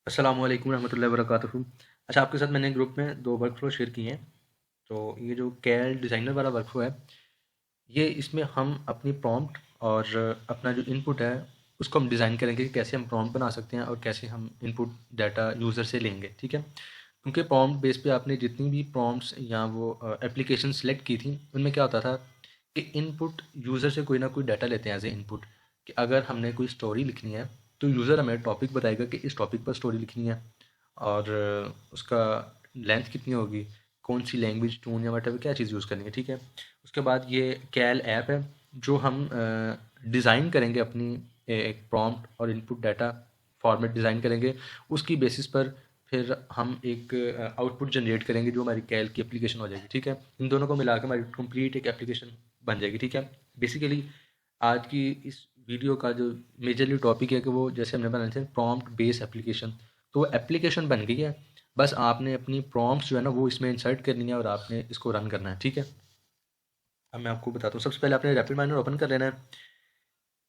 अस्सलाम वालेकुम रहमतुल्लाहि व बरकातुहू। अच्छा, आपके साथ मैंने ग्रुप में 2 वर्कफ़्लो शेयर किए हैं। तो ये जो कैल डिज़ाइनर वाला वर्कफ़्लो है, ये इसमें हम अपनी प्रॉम्प्ट और अपना जो इनपुट है, उसको हम डिज़ाइन करेंगे कि कैसे हम प्रॉम्प्ट बना सकते हैं और कैसे हम इनपुट डाटा यूज़र से लेंगे, ठीक है? क्योंकि प्रॉम्प्ट बेस पे आपने जितनी भी प्रॉम्प्ट्स या वो एप्लीकेशन सेलेक्ट की थी, उनमें क्या होता था कि इनपुट यूज़र से कोई ना कोई डाटा लेते हैं एज़ ए इनपुट, कि अगर हमने कोई स्टोरी लिखनी है, तो यूज़र हमें टॉपिक बताएगा कि इस टॉपिक पर स्टोरी लिखनी है और उसका लेंथ कितनी होगी, कौन सी लैंग्वेज, टोन या वटेवर क्या चीज़ यूज़ करनी है, ठीक है। उसके बाद ये कैल ऐप है जो हम डिज़ाइन करेंगे अपनी एक प्रॉम्प्ट और इनपुट डाटा फॉर्मेट डिज़ाइन करेंगे, उसकी बेसिस पर फिर हम एक आउटपुट जनरेट करेंगे जो हमारी कैल की एप्लीकेशन हो जाएगी, ठीक है। इन दोनों को मिला के हमारी कंप्लीट एक एप्लीकेशन बन जाएगी, ठीक है। बेसिकली आज की इस वीडियो का जो मेजरली टॉपिक है कि वो जैसे हमने बनाए थे प्रॉम्प्ट बेस एप्लीकेशन, तो वो एप्लीकेशन बन गई है। बस आपने अपनी प्रॉम्प्ट्स जो है ना वो इसमें इंसर्ट करनी है और आपने इसको रन करना है, ठीक है। अब मैं आपको बताता हूँ, सबसे पहले आपने रैपिड माइनर ओपन कर लेना है।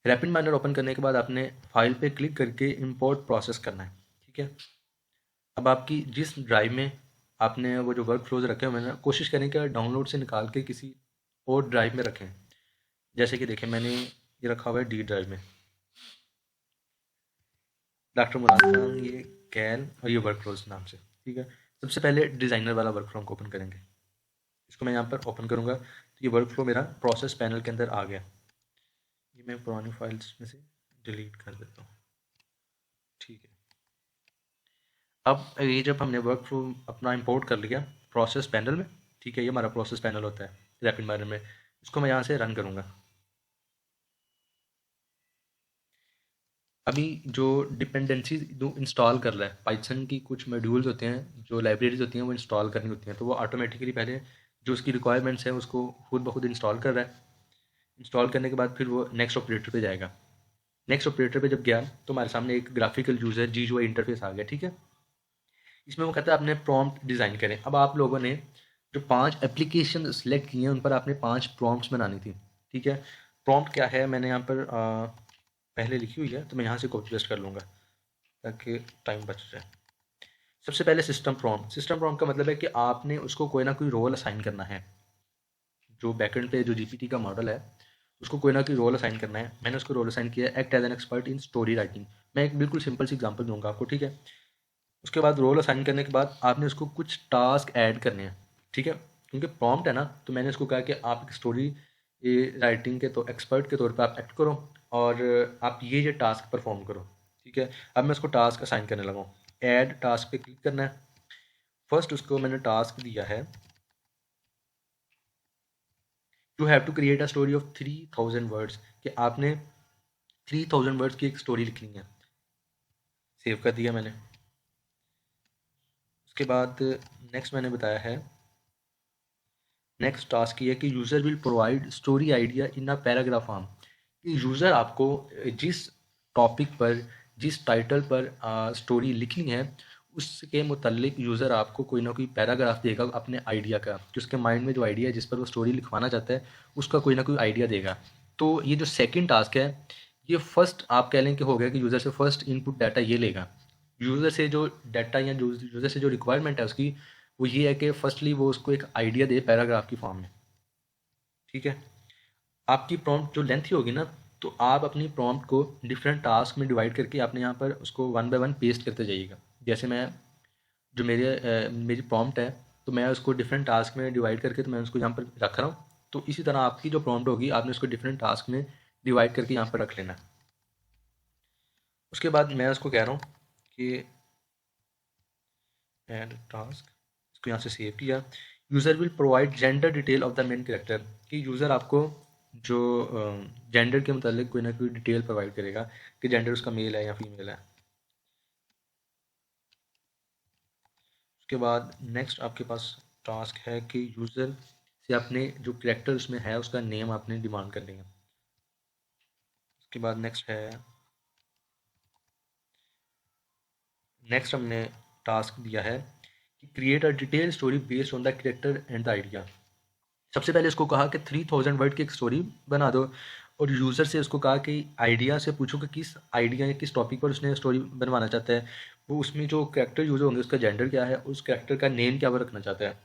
रैपिड माइनर ओपन करने के बाद आपने फाइल पे क्लिक करके इंपोर्ट प्रोसेस करना है, ठीक है। अब आपकी जिस ड्राइव में आपने वो जो वर्क फ्लोज रखे हुए हैं ना, कोशिश करें कि डाउनलोड से निकाल के किसी और ड्राइव में रखें। जैसे कि देखें, मैंने ये रखा हुआ है डी ड्राइव में, डॉक्टर मुराद खान, ये कैल और ये वर्क फ्लोज नाम से, ठीक है। सबसे पहले डिज़ाइनर वाला वर्क फ्लो को ओपन करेंगे। इसको मैं यहाँ पर ओपन करूँगा तो ये वर्क फ्लो मेरा प्रोसेस पैनल के अंदर आ गया। ये मैं पुरानी फाइल्स में से डिलीट कर देता हूँ, ठीक है। अब ये जब हमने वर्क फ्लो अपना इंपोर्ट कर लिया प्रोसेस पैनल में, ठीक है, ये हमारा प्रोसेस पैनल होता है रैपिड माइनर में। इसको मैं यहाँ से रन करूँगा। अभी जो डिपेंडेंसी जो इंस्टॉल कर रहा है, पाइथन की कुछ मॉड्यूल्स होते हैं, जो लाइब्रेरीज होती हैं वो इंस्टॉल करनी होती हैं, तो वो ऑटोमेटिकली पहले जो उसकी रिक्वायरमेंट्स है उसको खुद ब खुद इंस्टॉल कर रहा है। इंस्टॉल करने के बाद फिर वो नेक्स्ट ऑपरेटर पे जाएगा। नेक्स्ट ऑपरेटर पे जब गया तो हमारे सामने एक ग्राफिकल यूज़र GUI इंटरफेस आ गया, ठीक है। इसमें वो कहता है आपने प्रॉम्प्ट डिज़ाइन करें। अब आप लोगों ने जो 5 एप्लीकेशन सेलेक्ट किए हैं उन पर आपने 5 प्रॉम्प्ट्स बनानी थी, ठीक है। प्रॉम्प्ट क्या है, मैंने यहाँ पर पहले लिखी हुई है, तो मैं यहाँ से कॉपी पेस्ट कर लूँगा ताकि टाइम बच जाए। सबसे पहले सिस्टम प्रॉम्प्ट। सिस्टम प्रॉम्प्ट का मतलब है कि आपने उसको कोई ना कोई रोल असाइन करना है। जो बैकएंड पे जो GPT का मॉडल है, उसको कोई ना कोई रोल असाइन करना है। मैंने उसको रोल असाइन किया है act as an expert in story writing. मैं एक बिल्कुल सिंपल सी एग्जांपल दूंगा आपको, ठीक है। उसके बाद रोल असाइन करने के बाद आपने उसको कुछ टास्क ऐड करने हैं, ठीक है। क्योंकि प्रॉम्प्ट है ना, तो मैंने उसको कहा कि आप एक स्टोरी राइटिंग के तो एक्सपर्ट के तौर पे आप एक्ट करो और आप ये टास्क परफॉर्म करो, ठीक है। अब मैं उसको टास्क असाइन करने लगा हूँ। ऐड टास्क पे क्लिक करना है। फर्स्ट उसको मैंने टास्क दिया है, you have to create a story of 3000 words, कि आपने 3000 वर्ड्स की एक स्टोरी लिखनी है। सेव कर दिया मैंने। उसके बाद नेक्स्ट मैंने बताया है, नेक्स्ट टास्क ये है कि user will provide story idea in a paragraph form, कि यूज़र आपको जिस टॉपिक पर, जिस टाइटल पर स्टोरी लिखनी है, उसके मुतल्लिक यूज़र आपको कोई ना कोई पैराग्राफ देगा अपने आइडिया का, कि उसके माइंड में जो आइडिया है जिस पर वो स्टोरी लिखवाना चाहता है उसका कोई ना कोई आइडिया देगा। तो ये जो सेकंड टास्क है, ये फर्स्ट आप कह लें कि हो गया कि यूज़र से फर्स्ट इनपुट डाटा ये लेगा। यूज़र से जो डाटा या यूज़र से जो रिक्वायरमेंट है उसकी, वो ये है कि फर्स्टली वो उसको एक आइडिया दे पैराग्राफ की फॉर्म में, ठीक है। आपकी प्रॉम्प्ट जो लेंथ ही होगी ना, तो आप अपनी प्रॉम्प्ट को डिफरेंट टास्क में डिवाइड करके आपने यहाँ पर उसको वन बाय वन पेस्ट करते जाइएगा। जैसे मैं जो मेरी प्रॉम्प्ट है, तो मैं उसको डिफरेंट टास्क में डिवाइड करके तो मैं उसको यहाँ पर रख रहा हूँ। तो इसी तरह आपकी जो प्रॉम्प्ट होगी आपने उसको डिफरेंट टास्क में डिवाइड करके यहाँ पर रख लेना। उसके बाद मैं उसको कह रहा हूँ कि एड टास्क, इसको यहाँ से सेव किया। User will provide gender detail of the main character, कि यूज़र आपको जो जेंडर के मतलब कोई ना कोई डिटेल प्रोवाइड करेगा कि जेंडर उसका मेल है या फीमेल है। उसके बाद नेक्स्ट आपके पास टास्क है कि यूज़र से आपने जो कैरेक्टर उसमें है उसका नेम आपने डिमांड करनी है। उसके बाद नेक्स्ट हमने टास्क दिया है कि create a detail story based on the character and the idea. सबसे पहले इसको कहा कि 3000 वर्ड की एक स्टोरी बना दो, और यूज़र से उसको कहा कि आइडिया से पूछो कि किस आइडिया या किस टॉपिक पर उसने स्टोरी बनवाना चाहता है। वो उसमें जो कैरेक्टर यूज़ होंगे उसका जेंडर क्या है, उस कैरेक्टर का नेम क्या वो रखना चाहता है।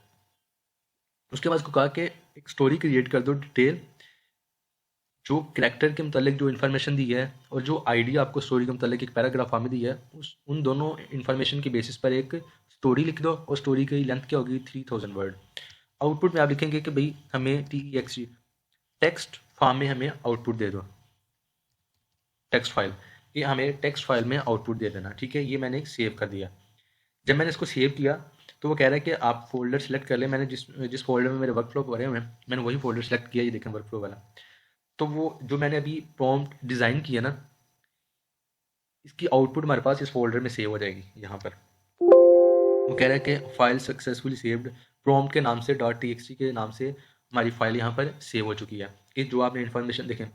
उसके बाद उसको कहा कि एक स्टोरी क्रिएट कर दो डिटेल, जो कैरेक्टर के मतलब जो इन्फॉर्मेशन दी है और जो आइडिया आपको स्टोरी के मतलब एक पैराग्राफ में दी है, उस उन दोनों इन्फॉर्मेशन के बेसिस पर एक स्टोरी लिख दो, और स्टोरी की लेंथ क्या होगी, 3000 वर्ड। आउटपुट में आप लिखेंगे कि भाई हमें TXT टेक्स्ट फॉर्म में हमें आउटपुट दे दो, टेक्स्ट फाइल, ये हमें टेक्स्ट फाइल में आउटपुट दे देना। ठीक है, ये मैंने एक सेव कर दिया। जब मैंने इसको सेव किया तो वो कह रहा है कि आप फोल्डर सेलेक्ट कर ले। मैंने जिस जिस फोल्डर में मेरे वर्क फ्लो भरे हुए हैं मैंने वही फोल्डर सेलेक्ट किया, ये देखें वर्क फ्लो वाला। तो वो जो मैंने अभी प्रॉम्प्ट डिज़ाइन किया ना, इसकी आउटपुट हमारे पास इस फोल्डर में सेव हो जाएगी यहाँ पर। वो कह रहा है कि फाइल सक्सेसफुली सेव्ड, प्रॉम्प्ट के नाम से .txt के नाम से हमारी फाइल यहाँ पर सेव हो चुकी है। कि जो आपने इन्फॉर्मेशन देखें,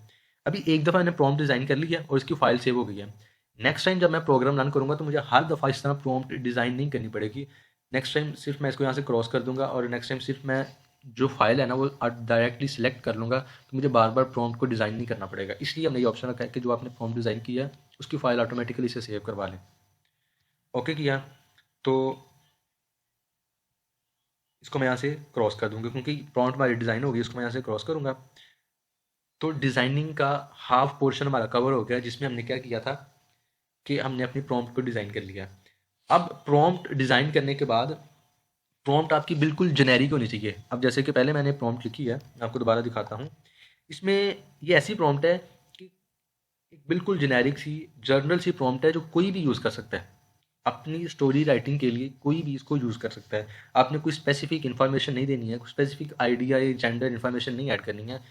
अभी एक दफ़ा मैंने प्रॉम्प्ट डिज़ाइन कर लिया और इसकी फाइल सेव हो गई है। नेक्स्ट टाइम जब मैं प्रोग्राम रन करूँगा तो मुझे हर दफ़ा इस तरह प्रॉम्प्ट डिज़ाइन नहीं करनी पड़ेगी। नेक्स्ट टाइम सिर्फ मैं इसको यहाँ से क्रॉस कर दूंगा और नेक्स्ट टाइम सिर्फ मैं जो फाइल है ना वो डायरेक्टली सिलेक्ट कर लूँगा, तो मुझे बार बार प्रॉम्प्ट को डिज़ाइन नहीं करना पड़ेगा। इसलिए हमने ये ऑप्शन रखा है कि जो आपने प्रॉम्प्ट डिज़ाइन किया है उसकी फाइल ऑटोमेटिकली इसे सेव करवा लें। ओके किया तो इसको मैं यहाँ से क्रॉस कर दूंगा, क्योंकि प्रॉम्प्ट हमारी डिज़ाइन होगी, इसको मैं यहाँ से क्रॉस करूँगा। तो डिज़ाइनिंग का हाफ पोर्शन हमारा कवर हो गया, जिसमें हमने क्या किया था कि हमने अपनी प्रॉम्प्ट को डिज़ाइन कर लिया। अब प्रॉम्प्ट डिज़ाइन करने के बाद प्रॉम्प्ट आपकी बिल्कुल जेनेरिक होनी चाहिए। अब जैसे कि पहले मैंने प्रॉम्प्ट लिखी है, मैं आपको दोबारा दिखाता हूँ। इसमें ये ऐसी प्रॉम्प्ट है कि एक बिल्कुल जेनेरिक सी जर्नल सी प्रॉम्प्ट है जो कोई भी यूज़ कर सकता है। अपनी स्टोरी राइटिंग के लिए कोई भी इसको यूज़ कर सकता है। आपने कोई स्पेसिफिक इन्फॉर्मेशन नहीं देनी है, कोई स्पेसिफिक आइडिया या जेंडर इन्फॉर्मेशन नहीं ऐड करनी है।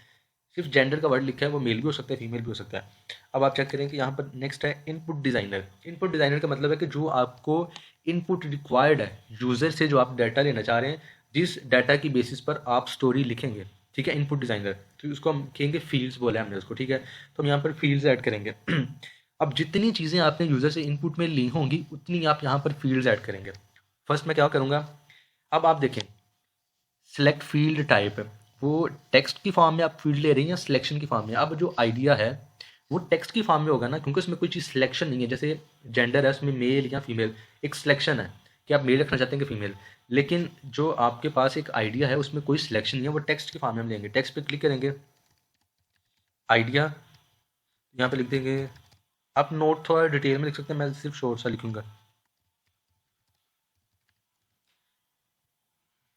सिर्फ जेंडर का वर्ड लिखा है, वो मेल भी हो सकता है फीमेल भी हो सकता है। अब आप चेक करें कि यहाँ पर नेक्स्ट है इनपुट डिज़ाइनर। इनपुट डिज़ाइनर का मतलब है कि जो आपको इनपुट रिक्वायर्ड है यूज़र से, जो आप डाटा लेना चाह रहे हैं, जिस डाटा की बेसिस पर आप स्टोरी लिखेंगे। ठीक है, इनपुट डिज़ाइनर, तो उसको हम कहेंगे फील्ड्स बोला है हमने उसको। ठीक है, तो हम यहाँ पर फील्ड्स ऐड करेंगे। अब जितनी चीज़ें आपने यूज़र से इनपुट में ली होंगी उतनी आप यहाँ पर फील्ड्स ऐड करेंगे। फर्स्ट मैं क्या करूँगा, अब आप देखें सिलेक्ट फील्ड टाइप, वो टेक्स्ट की फॉर्म में आप फील्ड ले रही हैं या सिलेक्शन की फॉर्म में। अब जो आइडिया है वो टेक्स्ट की फॉर्म में होगा ना, क्योंकि उसमें कोई चीज़ सिलेक्शन नहीं है। जैसे जेंडर है उसमें मेल या फीमेल, एक सिलेक्शन है कि आप मेल रखना चाहते हैं कि फीमेल। लेकिन जो आपके पास एक आइडिया है उसमें कोई सिलेक्शन नहीं है, वो टेक्स्ट की फॉर्म में हम लेंगे। टेक्स्ट पे क्लिक करेंगे, आइडिया यहाँ पे लिख देंगे। आप नोट थोड़ा डिटेल में लिख सकते हैं, मैं सिर्फ शॉर्ट सा लिखूंगा।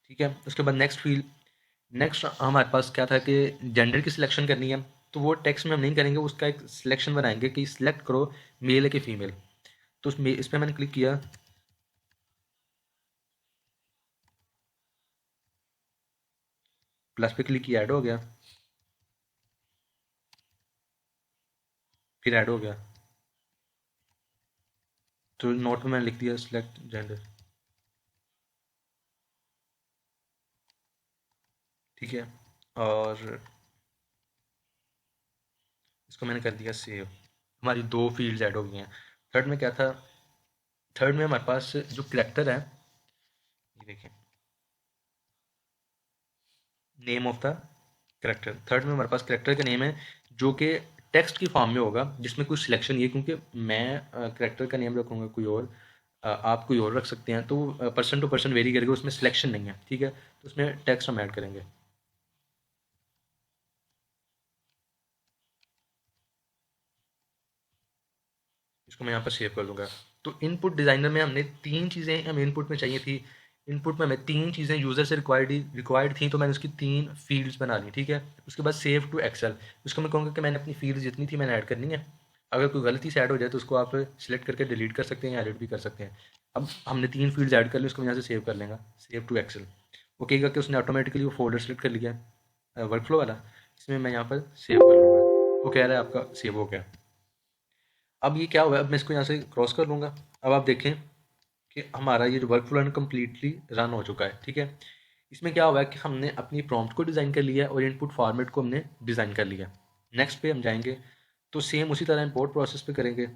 ठीक है, उसके बाद नेक्स्ट फील्ड। नेक्स्ट हमारे पास क्या था कि जेंडर की सिलेक्शन करनी है, तो वो टेक्स्ट में हम नहीं करेंगे, उसका एक सिलेक्शन बनाएंगे कि सिलेक्ट करो मेल है कि फीमेल। तो इस पर मैंने क्लिक किया, प्लस पे क्लिक किया, ऐड हो गया, फिर ऐड हो गया। तो नोट में मैंने लिख दिया सिलेक्ट जेंडर। ठीक है, और इसको मैंने कर दिया सेव। हमारी दो फील्ड्स ऐड हो गई हैं। थर्ड में क्या था, थर्ड में हमारे पास जो करेक्टर है, ये देखें, name of the character. Third में हमारे पास करेक्टर का नेम है जो कि टेक्स्ट की फॉर्म में होगा, जिसमें कोई सिलेक्शन नहीं है, क्योंकि मैं करेक्टर का नेम रखूँगा कोई और, आप कोई और रख सकते हैं। तो पर्सन टू पर्सन वेरी करेगा, उसमें सिलेक्शन नहीं है। ठीक है, तो उसमें टेक्स्ट हम ऐड करेंगे। इसको मैं यहाँ पर सेव कर दूंगा। तो इनपुट डिज़ाइनर में हमने तीन चीज़ें हमें इनपुट में चाहिए थी। इनपुट में हमें तीन चीज़ें यूज़र से रिक्वायर्ड थी, तो मैंने उसकी तीन फील्ड्स बना ली। ठीक है, उसके बाद सेव टू एक्सेल। उसको मैं कहूँगा कि मैंने अपनी फील्ड जितनी थी मैंने ऐड करनी है। अगर कोई गलती से ऐड हो जाए तो उसको आप सिलेक्ट करके डिलीट कर सकते हैं या एडिट भी कर सकते हैं। अब हमने तीन फील्ड्स ऐड कर ली, उसको मैं यहाँ से सेव कर लेंगे, सेव टू एक्सेल। वो कहेगा कि उसने ऑटोमेटिकली वो फोल्डर सेलेक्ट कर लिया है वर्क फ्लो वाला। इसमें मैं यहाँ पर सेव कर लूँगा, वो कह रहा है आपका सेव हो गया। अब ये क्या हुआ है, अब मैं इसको यहाँ से क्रॉस कर लूँगा। अब आप देखें कि हमारा ये जो वर्क फ्लो है कम्प्लीटली रन हो चुका है। ठीक है, इसमें क्या हुआ है कि हमने अपनी प्रॉम्प्ट को डिज़ाइन कर लिया है और इनपुट फॉर्मेट को हमने डिज़ाइन कर लिया। नेक्स्ट पे हम जाएंगे तो सेम उसी तरह इंपोर्ट प्रोसेस पे करेंगे।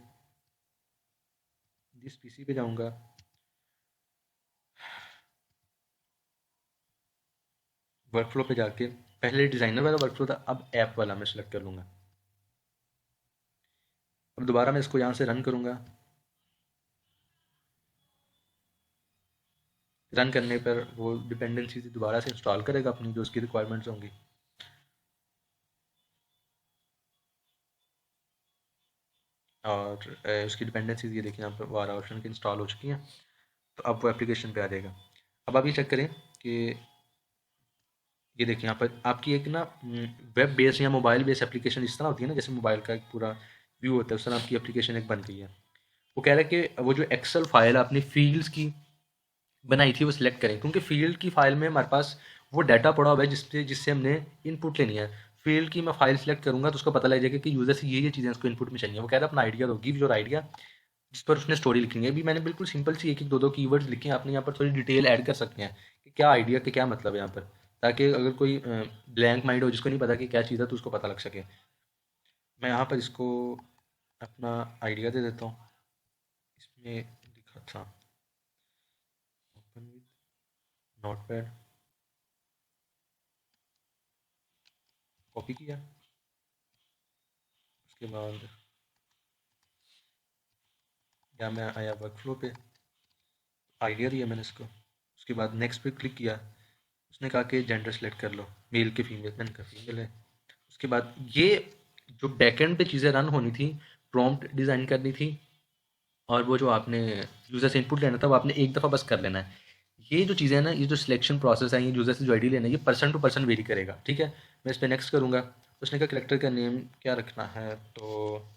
जिस पीसी पे जाऊँगा, वर्क फ्लो पे जाके पहले डिज़ाइनर वाला वर्क फ्लो था, अब ऐप वाला मैं सेलेक्ट कर लूँगा। अब दोबारा मैं इसको यहाँ से रन करूँगा। रन करने पर वो डिपेंडेंसी दोबारा से इंस्टॉल करेगा अपनी जो उसकी रिक्वायरमेंट्स होंगी। और उसकी डिपेंडेंसीज ये देखिए यहाँ पर वारा ऑप्शन की इंस्टॉल हो चुकी हैं। तो अब वो एप्लीकेशन पे आ जाएगा। अब आप ये चेक करें कि ये देखिए यहाँ पर आपकी एक ना वेब बेस्ड या मोबाइल बेस्ड एप्लीकेशन इस तरह होती है ना, जैसे मोबाइल का एक पूरा व्यू होता है, उस तरह आपकी एप्लीकेशन एक बन गई है। वो कह रहा है कि वो जो एक्सेल फाइल अपनी फील्ड्स की बनाई थी वो सिलेक्ट करें, क्योंकि फील्ड की फाइल में हमारे पास वो डाटा पड़ा हुआ है जिससे जिससे हमने इनपुट लेनी है। फील्ड की मैं फाइल सेलेक्ट करूंगा तो उसको पता लग जाएगा कि यूजर से ये चीज़ें उसको इनपुट में चाहिए। वो कह रहा है अपना आइडिया दो, गिव योर आइडिया, जिस पर उसने स्टोरी लिखनी है। अभी मैंने बिल्कुल सिंपल सी एक एक दो दो कीवर्ड्स लिखे हैं, आपने यहाँ पर थोड़ी डिटेल ऐड कर सकते हैं कि क्या आइडिया के क्या मतलब है यहाँ पर, ताकि अगर कोई ब्लैंक माइंड हो जिसको नहीं पता कि क्या चीज़ है तो उसको पता लग सके। मैं यहाँ पर इसको अपना आइडिया दे देता हूँ। इसमें लिखा था ओपन विद नोटपैड, कॉपी किया, उसके बाद या मैं आया वर्क फ्लो पे, आइडिया दिया मैंने इसको, उसके बाद नेक्स्ट पे क्लिक किया। उसने कहा कि जेंडर सेलेक्ट कर लो, मेल के फीमेल, मैंने कहा फीमेल है। उसके बाद ये जो बैकएंड पे चीज़ें रन होनी थी, प्रॉम्प्ट डिज़ाइन करनी थी, और वो जो आपने यूज़र से इनपुट लेना था वो आपने एक दफ़ा बस कर लेना है। ये जो चीज़ें हैं ना, ये जो सिलेक्शन प्रोसेस है, ये यूज़र से जो आईडी लेना है, ये पर्सन टू पर्सन वेरी करेगा। ठीक है, मैं इस पर नेक्स्ट करूँगा। उसने कहा करेक्टर का नेम क्या रखना है, तो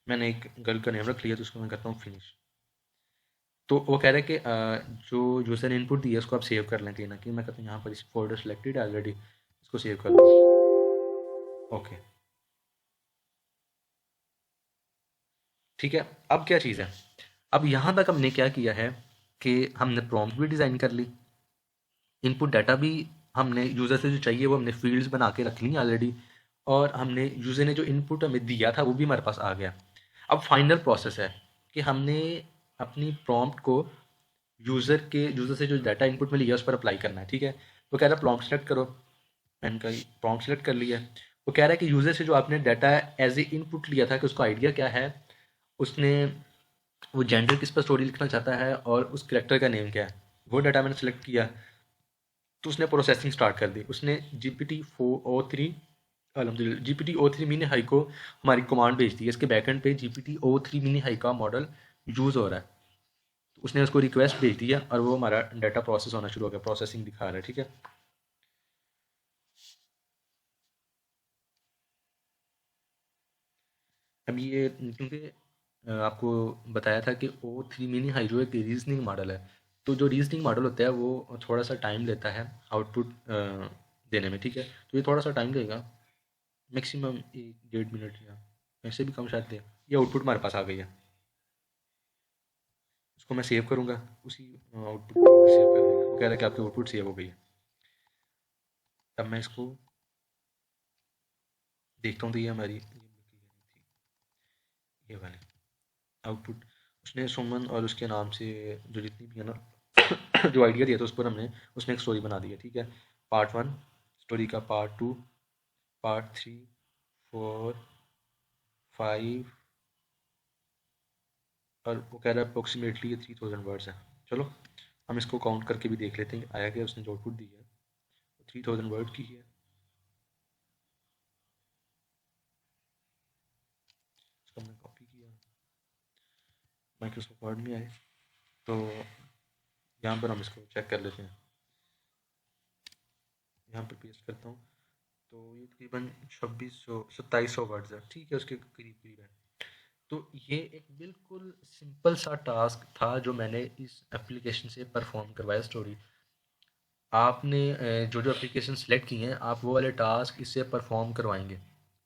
मैंने एक गर्ल का नेम रख लिया, तो उसको मैं करता हूँ फिनिश। तो वो कह रहा है कि जो यूज़र ने इनपुट दिया उसको आप सेव कर लें कहीं ना कहीं। मैं कहता हूँ यहाँ पर इस फोल्डर सेलेक्टेड है ऑलरेडी, इसको सेव कर दो। ओके, ठीक है। अब क्या चीज़ है, अब यहाँ तक हमने क्या किया है कि हमने प्रॉम्प्ट भी डिज़ाइन कर ली, इनपुट डाटा भी हमने यूज़र से जो चाहिए वो हमने फील्ड्स बना के रख ली ऑलरेडी, और हमने यूज़र ने जो इनपुट हमें दिया था वो भी हमारे पास आ गया। अब फाइनल प्रोसेस है कि हमने अपनी प्रॉम्प्ट को यूज़र से जो डाटा इनपुट में लिया उस पर अप्लाई करना है। ठीक है, वो कह रहा है प्रॉम्प्ट सेलेक्ट करो, मैंने कहा प्रॉम्प्ट सेलेक्ट कर लिया है। वो कह रहा है कि यूज़र से जो आपने डाटा एज ए इनपुट लिया था कि उसका आइडिया क्या है, उसने वो जेंडर किस पर स्टोरी लिखना चाहता है और उस करेक्टर का नेम क्या है, वो डाटा मैंने सेलेक्ट किया। तो उसने प्रोसेसिंग स्टार्ट कर दी। उसने GPT-4o3, अलहमदिल्ला GPT-o3 मिनी हाई को हमारी कमांड भेज दी है। इसके बैकएंड पे GPT-o3 मिनी हाई का मॉडल यूज़ हो रहा है। तो उसने उसको रिक्वेस्ट भेज दिया और वो हमारा डाटा प्रोसेस होना शुरू हो गया, प्रोसेसिंग दिखा रहा है। ठीक है, अब ये क्योंकि आपको बताया था कि O3 मिनी हाई जो एक रीजनिंग मॉडल है, तो जो रीजनिंग मॉडल होता है वो थोड़ा सा टाइम लेता है आउटपुट देने में। ठीक है, तो ये थोड़ा सा टाइम लेगा, मैक्सिमम 1 डेढ़ मिनट या ऐसे भी कम शायद दे। ये आउटपुट हमारे पास आ गई है, इसको मैं सेव करूँगा, उसी आउटपुट को सेव कर देगा। वो कह रहा है कि आपकी आउटपुट सेव हो गई है। अब मैं इसको देखता हूँ, तो ये हमारी ये वाली आउटपुट, उसने सुमन और उसके नाम से जो जितनी भी है ना जो आइडिया दिया था उस पर हमने उसने एक स्टोरी बना दी है। ठीक है, पार्ट 1 स्टोरी का, पार्ट 2, पार्ट 3, 4, 5, और वो कह रहा है अप्रोक्सीमेटली ये 3000 वर्ड्स है। चलो हम इसको काउंट करके भी देख लेते हैं आया क्या, उसने जो आउटपुट दी है 3000 वर्ड की है। इसको हमने कॉपी किया, माइक्रोसॉफ्ट वर्ड में आए, तो यहाँ पर हम इसको चेक कर लेते हैं। यहाँ पर पेस्ट करता हूँ, तो ये तकरीबन 2600 2700 वर्ड्स है। ठीक है, उसके करीब करीब है। तो ये एक बिल्कुल सिंपल सा टास्क था जो मैंने इस एप्लीकेशन से परफॉर्म करवाया स्टोरी। आपने जो जो एप्लीकेशन सेलेक्ट की हैं आप वो वाले टास्क इससे परफॉर्म करवाएंगे।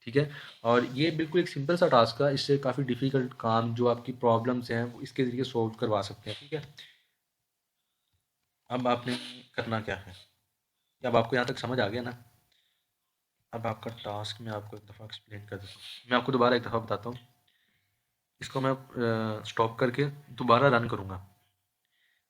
ठीक है, और ये बिल्कुल एक सिंपल सा टास्क है, इससे काफ़ी डिफ़िकल्ट काम जो आपकी प्रॉब्लम्स हैं वो इसके ज़रिए सॉल्व करवा सकते हैं। ठीक है, अब आपने करना क्या है, अब आपको यहाँ तक समझ आ गया ना। अब आपका टास्क मैं आपको एक दफ़ा एक्सप्लेन कर देता हूँ, मैं आपको दोबारा एक दफ़ा बताता हूँ। इसको मैं स्टॉप करके दोबारा रन करूँगा।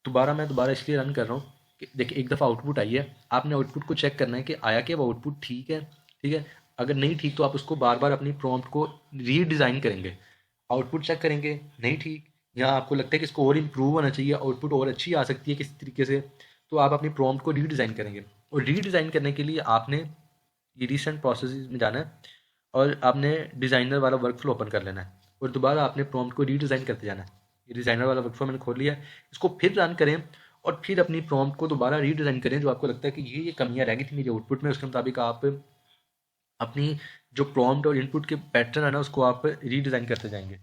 दोबारा इसलिए रन कर रहा हूँ कि देखिए एक दफ़ा आउटपुट आई है, आपने आउटपुट को चेक करना है कि आया क्या वो आउटपुट ठीक है। ठीक है, अगर नहीं ठीक तो आप उसको बार बार अपनी प्रॉम्प्ट को रीडिज़ाइन करेंगे, आउटपुट चेक करेंगे, नहीं ठीक या आपको लगता है कि इसको और इम्प्रूव होना चाहिए, आउटपुट और अच्छी आ सकती है किसी तरीके से, तो आप अपनी प्रॉम्प्ट को रीडिज़ाइन करेंगे। और रीडिज़ाइन करने के लिए आपने ये रिसेंट प्रोसेस में जाना है और आपने डिज़ाइनर वाला वर्क फ्लो ओपन कर लेना है और दोबारा आपने प्रॉम्प्ट को रीडिज़ाइन करते जाना है। ये डिज़ाइनर वाला वर्क फ्लो मैंने खोल लिया है, इसको फिर रन करें और फिर अपनी प्रॉम्प्ट को दोबारा रीडिज़ाइन करें। जो आपको लगता है कि ये कमियाँ रह गई थी मेरे आउटपुट में, उसके मुताबिक आप अपनी जो प्रॉम्प्ट और इनपुट के पैटर्न है ना, उसको आप रीडिज़ाइन करते जाएंगे।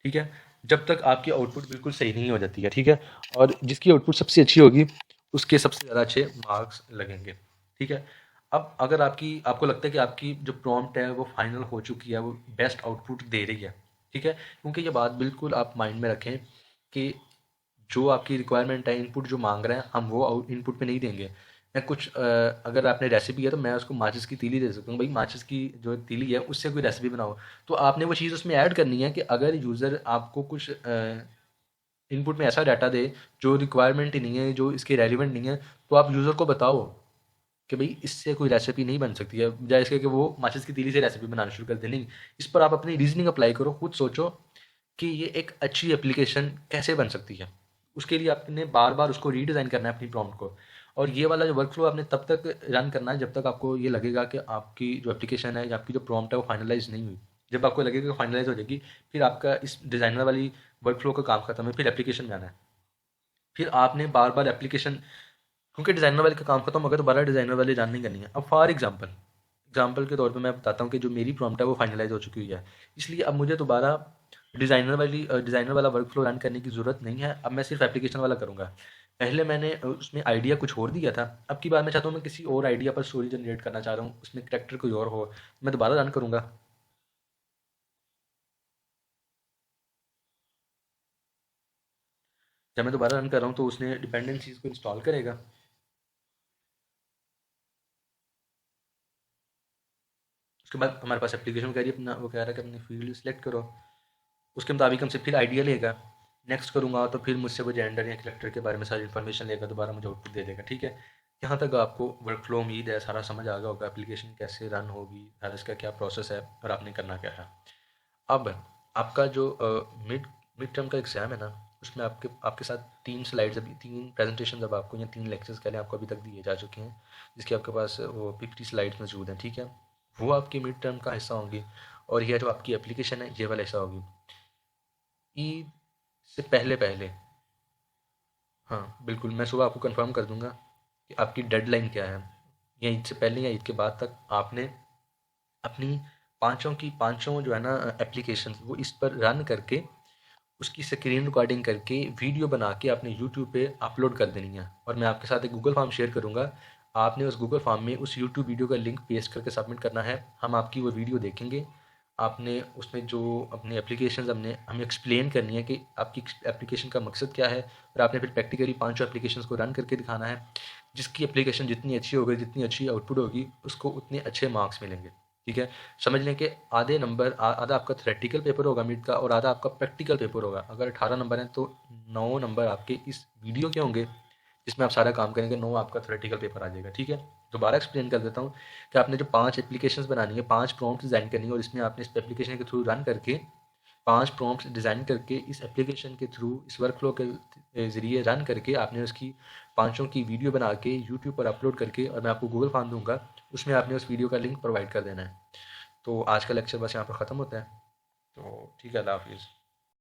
ठीक है, जब तक आपकी आउटपुट बिल्कुल सही नहीं हो जाती है। ठीक है, और जिसकी आउटपुट सबसे अच्छी होगी उसके सबसे ज़्यादा अच्छे मार्क्स लगेंगे। ठीक है, अब अगर आपको लगता है कि आपकी जो प्रॉम्प्ट है वो फाइनल हो चुकी है, वो बेस्ट आउटपुट दे रही है। ठीक है, क्योंकि ये बात बिल्कुल आप माइंड में रखें कि जो आपकी रिक्वायरमेंट है, इनपुट जो मांग रहे हैं, हम वो इनपुट में नहीं देंगे। मैं कुछ अगर आपने रेसिपी है तो मैं उसको माचिस की तीली दे सकता हूँ, भाई माचिस की जो तीली है उससे कोई रेसिपी बनाओ। तो आपने वो चीज़ उसमें ऐड करनी है कि अगर यूज़र आपको कुछ इनपुट में ऐसा डाटा दे जो रिक्वायरमेंट ही नहीं है, जो इसके रेलिवेंट नहीं है, तो आप यूज़र को बताओ कि भाई इससे कोई रेसिपी नहीं बन सकती है, बजाय इसके कि वो माचिस की तीली से रेसिपी बनाना शुरू कर दे। नहीं, इस पर आप अपनी रीजनिंग अप्लाई करो, खुद सोचो कि ये एक अच्छी एप्लीकेशन कैसे बन सकती है। उसके लिए आपने बार बार उसको रीडिज़ाइन करना है अपनी प्रॉम्प्ट को। और ये वाला जो वर्क फ्लो आपने तब तक रन करना है जब तक आपको ये लगेगा कि आपकी जो एप्लीकेशन है या आपकी जो प्रॉम्प्ट है वो फाइनलाइज नहीं हुई। जब आपको लगेगा कि फाइनलाइज हो जाएगी, फिर आपका इस डिज़ाइनर वाली वर्क फ्लो का काम खत्म है, फिर एप्लीकेशन में आना है। फिर आपने बार बार एप्लीकेशन, क्योंकि डिज़ाइनर वाले का काम खत्म हो गया, तो दोबारा डिज़ाइनर वाले रन नहीं करनी है। अब फॉर एग्जाम्पल के तौर पे मैं बताता हूँ कि जो मेरी प्रॉम्प्ट है वो फाइनलाइज हो चुकी हुई है, इसलिए अब मुझे दोबारा डिज़ाइनर वाला वर्क फ्लो रन करने की ज़रूरत नहीं है। अब मैं सिर्फ एप्लीकेशन वाला करूँगा। पहले मैंने उसमें आइडिया कुछ और दिया था, अब की बार मैं चाहता हूँ मैं किसी और आइडिया पर स्टोरी जनरेट करना चाह रहा हूँ, उसमें करेक्टर कोई और हो, मैं दोबारा रन करूँगा। जब मैं दोबारा रन कर रहा हूँ तो उसने डिपेंडेंसीज को इंस्टॉल करेगा। उसके बाद हमारे पास एप्लीकेशन कह रही है अपना, वो कह रहा है कि अपनी फील्ड सेलेक्ट करो, उसके मुताबिक हमसे फिर आइडिया लेगा। नेक्स्ट करूँगा तो फिर मुझसे वो जेंडर या करेक्टर के बारे में सारी इन्फॉर्मेशन लेगा, दोबारा मुझे आउटपुट दे देगा। ठीक है, यहाँ तक आपको वर्क फ्लो उम्मीद है सारा समझ आ गया होगा, एप्लीकेशन कैसे रन होगी और इसका क्या प्रोसेस है और आपने करना क्या है। अब आपका जो मिड मिड टर्म का एग्ज़ाम है ना, उसमें आपके आपके साथ 3 स्लाइड्स, अभी 3 प्रेजेंटेशंस अब आपको, या 3 लेक्चर्स कह लें, आपको अभी तक दिए जा चुके हैं, जिसके आपके पास वो 50 स्लाइड्स मौजूद हैं। ठीक है, वो आपकी मिड टर्म का हिस्सा होंगी और ये जो आपकी एप्लीकेशन है ये वाला हिस्सा होगी। ईद से पहले पहले, हाँ बिल्कुल, मैं सुबह आपको कंफर्म कर दूंगा कि आपकी डेडलाइन क्या है, या ईद से पहले या ईद के बाद तक आपने अपनी पाँचों की पाँचों जो है ना एप्लीकेशन, वो इस पर रन करके उसकी स्क्रीन रिकॉर्डिंग करके वीडियो बना के आपने यूट्यूब पे अपलोड कर देनी है। और मैं आपके साथ एक गूगल फॉर्म शेयर करूँगा, आपने उस गूगल फॉर्म में उस यूट्यूब वीडियो का लिंक पेस्ट करके सबमिट करना है। हम आपकी वो वीडियो देखेंगे, आपने उसमें जो अपनी एप्लीकेशन हमने हमें एक्सप्लेन करनी है कि आपकी एप्लीकेशन का मकसद क्या है, और आपने फिर प्रैक्टिकली पाँचों एप्लीकेशन को रन करके दिखाना है। जिसकी एप्लीकेशन जितनी अच्छी होगी, जितनी अच्छी आउटपुट होगी, उसको उतने अच्छे मार्क्स मिलेंगे। ठीक है, समझ लें कि आधे नंबर आधा आपका थ्योरेटिकल पेपर होगा मिड का और आधा आपका प्रैक्टिकल पेपर होगा। अगर 18 नंबर हैं तो 9 नंबर आपके इस वीडियो के होंगे जिसमें आप सारा काम करेंगे, 9 आपका थ्योरेटिकल पेपर आ जाएगा। ठीक है, दोबारा एक्सप्लेन कर देता हूँ कि आपने जो 5 एप्लीकेशंस बनानी है, 5 प्रॉम्प्ट डिज़ाइन करनी है, और इसमें आपने इस एप्लीकेशन के थ्रू रन करके 5 प्रॉम्प्ट्स डिज़ाइन करके इस एप्लीकेशन के थ्रू, इस वर्क फ्लो के ज़रिए रन करके आपने उसकी पाँचों की वीडियो बना के यूट्यूब पर अपलोड करके, और मैं आपको गूगल फॉर्म दूंगा, उसमें आपने उस वीडियो का लिंक प्रोवाइड कर देना है। तो आज का लेक्चर बस यहाँ पर ख़त्म होता है। तो ठीक है, अल्लाह हाफिज़।